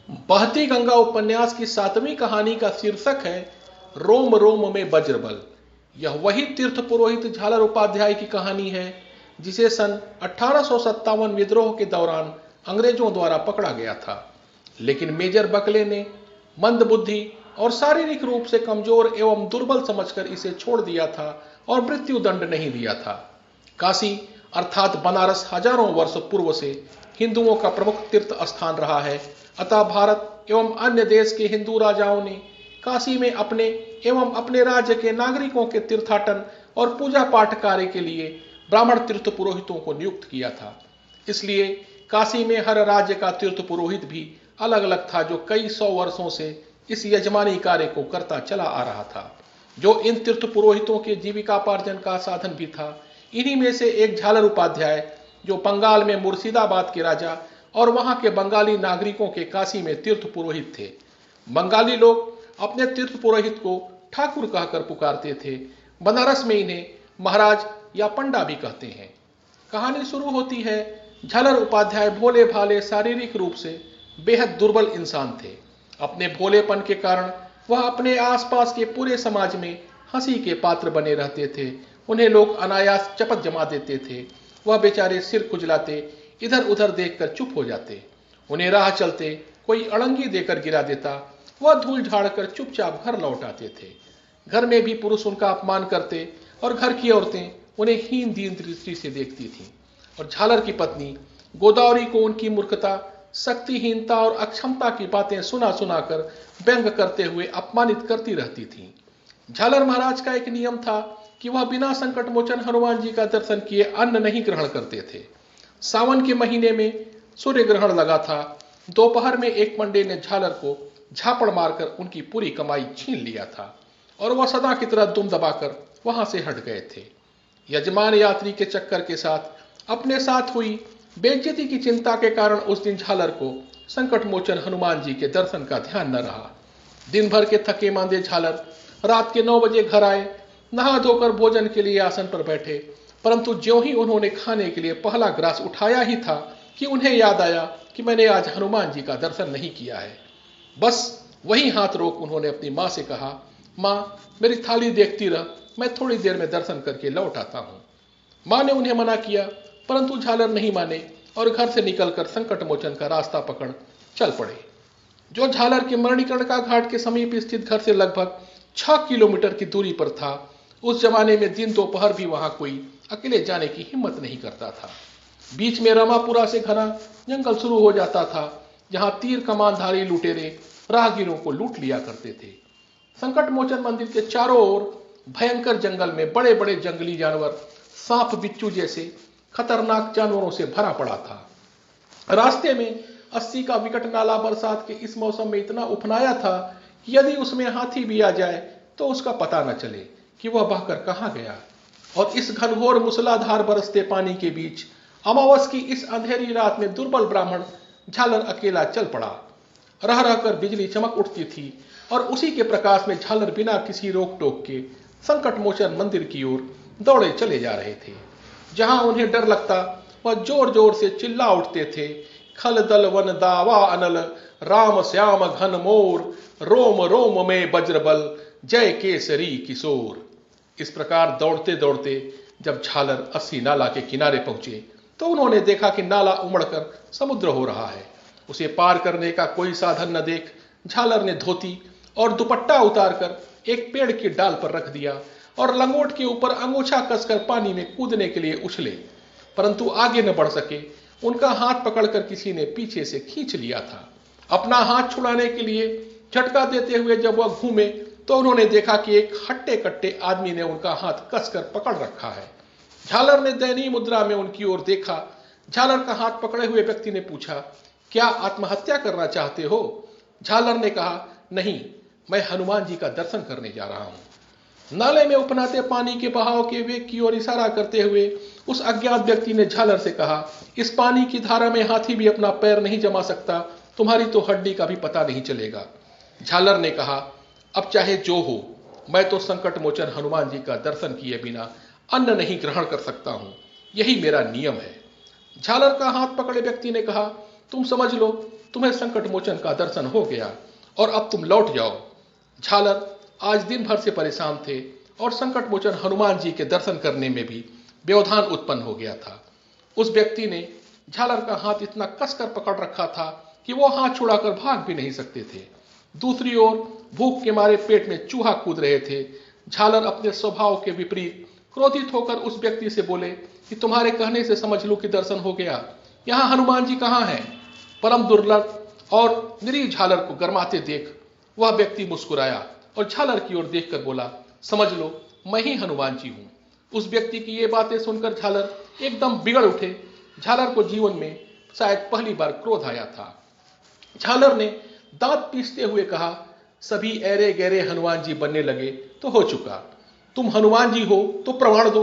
बहती गंगा उपन्यास की 7वीं कहानी का शीर्षक है रोम रोम में वज्रबल। यह वही तीर्थ पुरोहित झालर उपाध्याय की कहानी है जिसे सन 1857 विद्रोह के दौरान अंग्रेजों द्वारा पकड़ा गया था, लेकिन मेजर बकले ने मंदबुद्धि और शारीरिक रूप से कमजोर एवं दुर्बल समझकर इसे छोड़ दिया था और मृत्यु दंड नहीं दिया था। काशी अर्थात बनारस हजारों वर्ष पूर्व से हिंदुओं का प्रमुख तीर्थ स्थान रहा है, अतः भारत एवं अन्य देश के हिंदू राजाओं ने काशी में अपने एवं अपने राज्य के नागरिकों के तीर्थाटन और पूजा पाठ कार्य के लिए ब्राह्मण तीर्थ पुरोहितों को नियुक्त किया था। इसलिए काशी में हर राज्य का तीर्थ पुरोहित भी अलग अलग था, जो कई सौ वर्षों से इस यजमानी कार्य को करता चला आ रहा था, जो इन तीर्थ पुरोहितों के जीविकापार्जन का साधन भी था। इन्हीं में से एक झालर उपाध्याय, जो बंगाल में मुर्शिदाबाद के राजा और वहां के बंगाली नागरिकों के काशी में तीर्थ पुरोहित थे। बंगाली लोग अपने तीर्थ पुरोहित को ठाकुर कहकर पुकारते थे। बनारस में इन्हें महाराज या पंडा भी कहते हैं। कहानी शुरू होती है, झालर उपाध्याय भोले भाले शारीरिक रूप से बेहद दुर्बल इंसान थे। अपने भोलेपन के कारण वह अपने आसपास के पूरे समाज में हंसी के पात्र बने रहते थे। उन्हें लोग अनायास चपत जमा देते थे। वह बेचारे सिर खुजलाते, इधर उधर देखकर चुप हो जाते। उन्हें राह चलते कोई अड़ंगी देकर गिरा देता, वह धूल झाड़कर चुपचाप घर लौट आते थे। घर में भी पुरुष उनका अपमान करते और घर की औरतें उन्हें हीन दीन दृष्टि से देखती थीं। और झालर की पत्नी गोदावरी को उनकी मूर्खता, शक्तिहीनता और अक्षमता की बातें सुना सुनाकर व्यंग करते हुए अपमानित करती रहती थीं। झालर महाराज का एक नियम था कि वह बिना संकट मोचन हनुमान जी का दर्शन किए अन्न नहीं ग्रहण करते थे। सावन के महीने में सूर्य ग्रहण लगा था। दोपहर में एक पंडे ने झालर को झापड़ मारकर उनकी पूरी कमाई छीन लिया था और वह सदा की तरह दुम दबाकर वहां से हट गए थे। यजमान यात्री के चक्कर के साथ अपने साथ हुई बेइज्जती की चिंता के कारण उस दिन झालर को संकट मोचन हनुमान जी के दर्शन का ध्यान न रहा। दिन भर के थके मांदे झालर रात के 9 बजे घर आए। नहा धोकर भोजन के लिए आसन पर बैठे, परंतु ज्यों ही उन्होंने खाने के लिए पहला ग्रास उठाया ही था कि उन्हें याद आया कि मैंने आज हनुमान जी का दर्शन नहीं किया है। बस वही हाथ रोक उन्होंने अपनी माँ से कहा, माँ मेरी थाली देखती रह, मैं थोड़ी देर में दर्शन करके लौट आता हूँ। माँ ने उन्हें मना किया, परंतु झालर नहीं माने और घर से निकलकर संकट मोचन का रास्ता पकड़ चल पड़े, जो झालर के मणिकर्णिका घाट के समीप स्थित घर से लगभग 6 किलोमीटर की दूरी पर था। उस जमाने में दिन दोपहर भी वहां कोई अकेले जाने की हिम्मत नहीं करता था। बीच में रमापुरा से घना जंगल शुरू हो जाता था, जहां तीर कमानधारी लुटेरे राहगीरों को लूट लिया करते थे। संकट मोचन मंदिर के चारों ओर भयंकर जंगल में बड़े बड़े जंगली जानवर, सांप बिच्छू जैसे खतरनाक जानवरों से भरा पड़ा था। रास्ते में 80 का विकट नाला बरसात के इस मौसम में इतना उफनाया था कि यदि उसमें हाथी भी आ जाए तो उसका पता न चले कि वह बहकर कहां गया। और इस घनघोर मूसलाधार बरसते पानी के बीच अमावस की इस अंधेरी रात में दुर्बल ब्राह्मण झालर अकेला चल पड़ा। रह रहकर बिजली चमक उठती थी और उसी के प्रकाश में झालर बिना किसी रोक टोक के संकट मोचन मंदिर की ओर दौड़े चले जा रहे थे। जहां उन्हें डर लगता वह जोर जोर से चिल्ला उठते थे, खल दल वन दावा अनल, राम श्याम घन मोर, रोम रोम में वज्रबल, जय केसरी किशोर। इस प्रकार दौड़ते दौड़ते जब झालर 80 नाला के किनारे पहुंचे तो उन्होंने देखा कि नाला उमड़कर समुद्र हो रहा है। उसे पार करने का कोई साधन न देख झालर ने धोती और दुपट्टा उतारकर एक पेड़ की डाल पर रख दिया और लंगोट के ऊपर अंगूछा कसकर पानी में कूदने के लिए उछले, परंतु आगे न बढ़ सके। उनका हाथ पकड़कर किसी ने पीछे से खींच लिया था। अपना हाथ छुड़ाने के लिए झटका देते हुए जब वह घूमे तो उन्होंने देखा कि एक हट्टे कट्टे आदमी ने उनका हाथ कसकर पकड़ रखा है। झालर ने दयनीय मुद्रा में उनकी ओर देखा। झालर का हाथ पकड़े हुए व्यक्ति ने पूछा, क्या आत्महत्या करना चाहते हो? झालर ने कहा, नहीं, मैं हनुमान जी का दर्शन करने जा रहा हूं। नाले में उपनाते पानी के बहाव के वेग की ओर इशारा करते हुए उस अज्ञात व्यक्ति ने झालर से कहा, इस पानी की धारा में हाथी भी अपना पैर नहीं जमा सकता, तुम्हारी तो हड्डी का भी पता नहीं चलेगा। झालर ने कहा, अब चाहे जो हो, मैं तो संकट मोचन हनुमान जी का दर्शन किए बिना अन्न नहीं ग्रहण कर सकता हूं, यही मेरा नियम है। झालर का हाथ पकड़े व्यक्ति ने कहा, तुम समझ लो तुम्हें संकट मोचन का दर्शन हो गया और अब तुम लौट जाओ। झालर आज दिन भर से परेशान थे और संकट मोचन हनुमान जी के दर्शन करने में भी व्यवधान उत्पन्न हो गया था। उस व्यक्ति ने झालर का हाथ इतना कसकर पकड़ रखा था कि वो हाथ छुड़ाकर भाग भी नहीं सकते थे। दूसरी ओर भूख के मारे पेट में चूहा कूद रहे थे। झालर अपने स्वभाव के विपरीत क्रोधित होकर उस व्यक्ति से बोले कि तुम्हारे कहने से समझ लो कि दर्शन हो गया, यहाँ हनुमान जी कहाँ हैं। परम दुर्लभ और निरीह झालर को गरमाते देख वह व्यक्ति मुस्कुराया और झालर की ओर देखकर बोला, समझ लो मैं ही हनुमान जी हूं। उस व्यक्ति की ये बातें सुनकर झालर एकदम बिगड़ उठे। झालर को जीवन में शायद पहली बार क्रोध आया था। झालर ने दांत पीसते हुए कहा, सभी ऐरे गहरे हनुमान जी बनने लगे तो हो चुका, तुम हनुमान जी हो तो प्रमाण दो।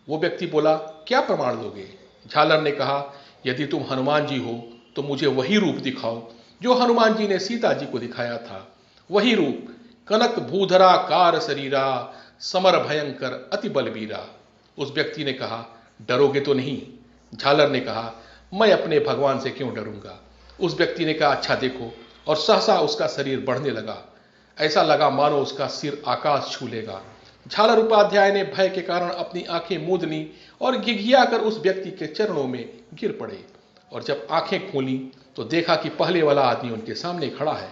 वो व्यक्ति बोला, क्या प्रमाण दोगे? झालर ने कहा, यदि तुम हनुमान जी हो तो मुझे वही रूप दिखाओ जो हनुमान जी ने सीता जी को दिखाया था। वही रूप, कनक भूधरा कार शरीरा, समर भयंकर अति बलबीरा। उस व्यक्ति ने कहा, डरोगे तो नहीं? झालर ने कहा, मैं अपने भगवान से क्यों डरूंगा। उस व्यक्ति ने कहा, अच्छा देखो, और सहसा उसका शरीर बढ़ने लगा। ऐसा लगा मानो उसका सिर आकाश छू लेगा। झालर उपाध्याय ने भय के कारण अपनी आंखें मूंद ली और घिघियाकर उस व्यक्ति के चरणों में गिर पड़े। और जब आंखें खोली तो देखा कि पहले वाला आदमी उनके सामने खड़ा है।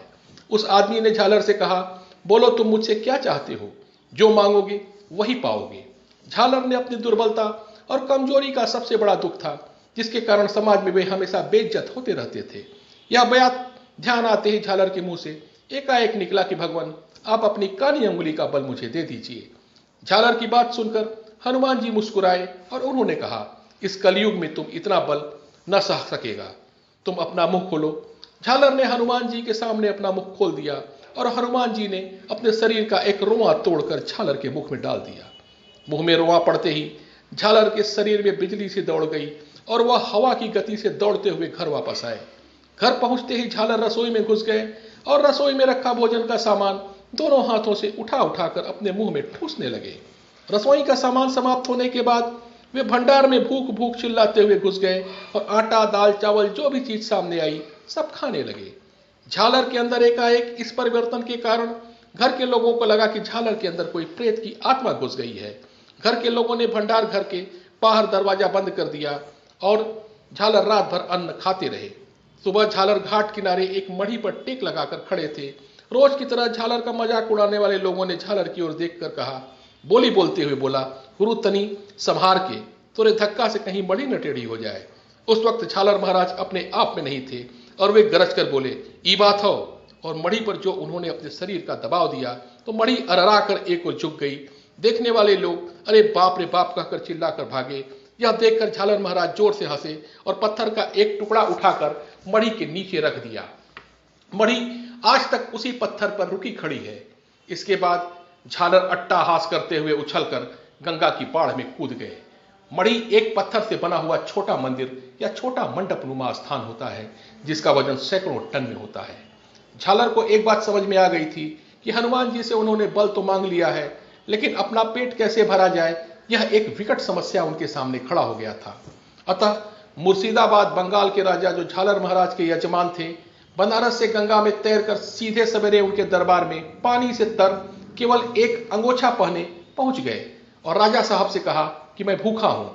उस आदमी ने झालर से कहा, बोलो तुम मुझसे क्या चाहते हो? जो मांगोगे वही पाओगे। झालर ने अपनी दुर्बलता और कमजोरी का सबसे बड़ा दुख था, जिसके कारण समाज में वे हमेशा बेइज्जत होते रहते थे। यह बात ध्यान आते ही झालर के मुंह से एकाएक निकला कि भगवान आप अपनी कानी अंगुली का बल मुझे दे दीजिए। झालर की बात सुनकर हनुमान जी मुस्कुराए और उन्होंने कहा, इस कलयुग में तुम इतना बल न सह सकेगा, तुम अपना मुंह खोलो। झालर ने हनुमान जी के सामने अपना मुंह खोल दिया और हनुमान जी ने अपने शरीर का एक रोंवा तोड़कर झालर के मुख में डाल दिया। मुंह में रोंवा पड़ते ही झालर के शरीर में बिजली सी दौड़ गई और वह हवा की गति से दौड़ते हुए घर वापस आए। घर पहुंचते ही झालर रसोई में घुस गए और रसोई में रखा भोजन का सामान दोनों हाथों से उठा उठाकर अपने मुंह में ठूसने लगे। रसोई का सामान समाप्त होने के बाद वे भंडार में भूख भूख चिल्लाते हुए घुस गए और आटा दाल चावल जो भी चीज सामने आई सब खाने लगे। झालर के अंदर एकाएक इस परिवर्तन के कारण घर के लोगों को लगा कि झालर के अंदर कोई प्रेत की आत्मा घुस गई है। घर के लोगों ने भंडार घर के बाहर दरवाजा बंद कर दिया और झालर रात भर अन्न खाते रहे। सुबह झालर घाट किनारे एक मढ़ी पर टेक लगाकर खड़े थे। रोज की तरह झालर का मजाक उड़ाने वाले लोगों ने झालर की ओर देखकर कहा, बोली बोलते हुए बोला, गुरु तनी संभार के, तोरे धक्का से कहीं मढ़ी न टेढ़ी हो जाए। उस वक्त झालर महाराज अपने आप में नहीं थे और वे गरज कर बोले, ई बात हो। और मढ़ी पर जो उन्होंने अपने शरीर का दबाव दिया तो मढ़ी अररा कर एक ओर झुक गई। देखने वाले लोग अरे बाप रे बाप कहकर चिल्लाकर भागे। यह देखकर झालर महाराज जोर से हंसे और पत्थर का एक टुकड़ा उठाकर मढ़ी के नीचे रख दिया। मढ़ी आज तक उसी पत्थर पर रुकी खड़ी है। इसके बाद झालर अट्टाहास करते हुए उछलकर गंगा की बाढ़ में कूद गए। मढ़ी एक पत्थर से बना हुआ छोटा मंदिर या छोटा मंडप नुमा स्थान होता है, जिसका वजन सैकड़ों टन में होता है। झालर को एक बात समझ में आ गई थी कि हनुमान जी से उन्होंने बल तो मांग लिया है, लेकिन अपना पेट कैसे भरा जाए, यह एक विकट समस्या उनके सामने खड़ा हो गया था। अतः मुर्शिदाबाद बंगाल के राजा जो झालर महाराज के यजमान थे, बनारस से गंगा में तैरकर सीधे सवेरे उनके दरबार में पानी से तर केवल एक अंगोछा पहने पहुंच गए और राजा साहब से कहा कि मैं भूखा हूं।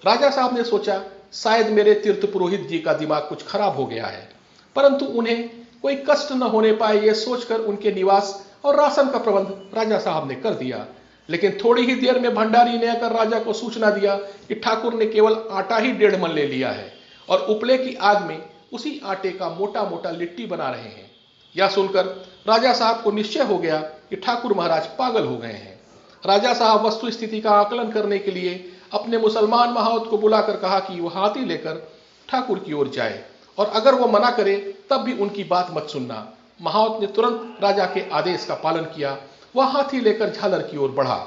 राजा साहब ने सोचा शायद मेरे तीर्थ पुरोहित जी का दिमाग कुछ खराब हो गया है, परंतु उन्हें कोई कष्ट न होने पाए यह सोचकर उनके निवास और राशन का प्रबंध राजा साहब ने कर दिया। लेकिन थोड़ी ही देर में भंडारी ने आकर राजा को सूचना दिया कि ठाकुर ने केवल आटा ही 1.5 मन ले लिया है और उपले की आग में उसी आटे का मोटा मोटा लिट्टी बना रहे हैं। यह सुनकर राजा साहब को निश्चय हो गया कि ठाकुर महाराज पागल हो गए हैं। राजा साहब वस्तु स्थिति का आकलन करने के लिए अपने मुसलमान महावत को बुलाकर कहा कि वह हाथी लेकर ठाकुर की ओर जाए और अगर वो मना करे तब भी उनकी बात मत सुनना। महावत ने तुरंत राजा के आदेश का पालन किया। वह हाथी लेकर झालर की ओर बढ़ा।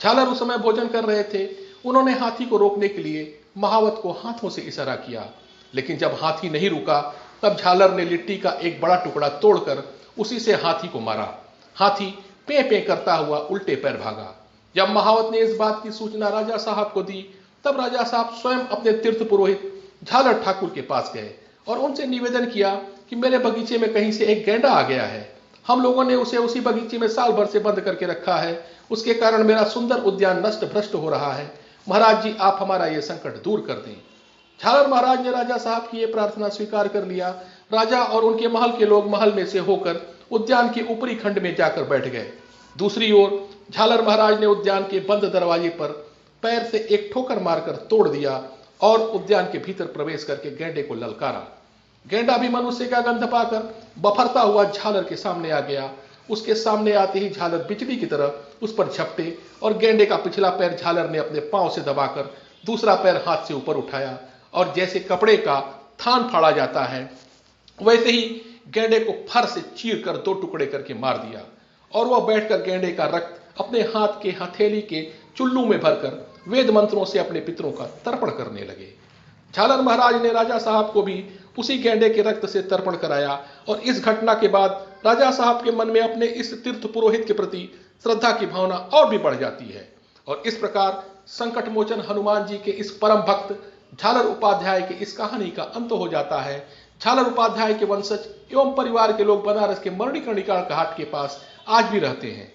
झालर उस समय भोजन कर रहे थे। उन्होंने हाथी को रोकने के लिए महावत को हाथों से इशारा किया, लेकिन जब हाथी नहीं रुका तब झालर ने लिट्टी का एक बड़ा टुकड़ा तोड़कर उसी से हाथी को मारा। हाथी पे पे करता हुआ उल्टे पैर भागा। जब महावत ने इस बात की सूचना राजा साहब को दी तब राजा साहब स्वयं अपने तीर्थ पुरोहित झालर ठाकुर के पास गए और उनसे निवेदन किया कि मेरे बगीचे में कहीं से एक गैंडा आ गया है। हम लोगों ने उसे उसी बगीचे में साल भर से बंद करके रखा है। उसके कारण मेरा सुंदर उद्यान नष्ट भ्रष्ट हो रहा है। महाराज जी, आप हमारा ये संकट दूर कर दें। झालर महाराज ने राजा साहब की ये प्रार्थना स्वीकार कर लिया। राजा और उनके महल के लोग महल में से होकर उद्यान के ऊपरी खंड में जाकर बैठ गए। दूसरी ओर झालर महाराज ने उद्यान के बंद दरवाजे पर पैर से एक ठोकर मारकर तोड़ दिया और उद्यान के भीतर प्रवेश करके गैंडे को ललकारा। गैंडा भी मनुष्य का गंध पाकर बफरता हुआ झालर के सामने आ गया। उसके सामने आते ही झालर बिजली की तरह उस पर झपटे और गैंडे का पिछला पैर झालर ने अपने पांव से दबाकर दूसरा पैर हाथ से ऊपर उठाया और जैसे कपड़े का थान फाड़ा जाता है वैसे ही गैंडे को फर से चीर कर दो टुकड़े करके मार दिया और वह बैठकर गैंडे का रक्त अपने हाथ के हथेली के चुल्लू में भरकर वेद मंत्रों से अपने पितरों का तर्पण करने लगे। झालर महाराज ने राजा साहब को भी उसी गैंडे के रक्त से तर्पण कराया और इस घटना के बाद राजा साहब के मन में अपने इस तीर्थ पुरोहित के प्रति श्रद्धा की भावना और भी बढ़ जाती है। और इस प्रकार संकट मोचन हनुमान जी के इस परम भक्त झालर उपाध्याय की इस कहानी का अंत हो जाता है। झालर उपाध्याय के वंशज एवं परिवार के लोग बनारस के मणिकर्णिका घाट के पास आज भी रहते हैं।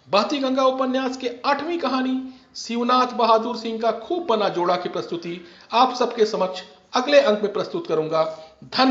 बहती गंगा उपन्यास के 8वीं कहानी शिवनाथ बहादुर सिंह का खूब बना जोड़ा की प्रस्तुति आप सबके समक्ष अगले अंक में प्रस्तुत करूंगा। धन्यवाद।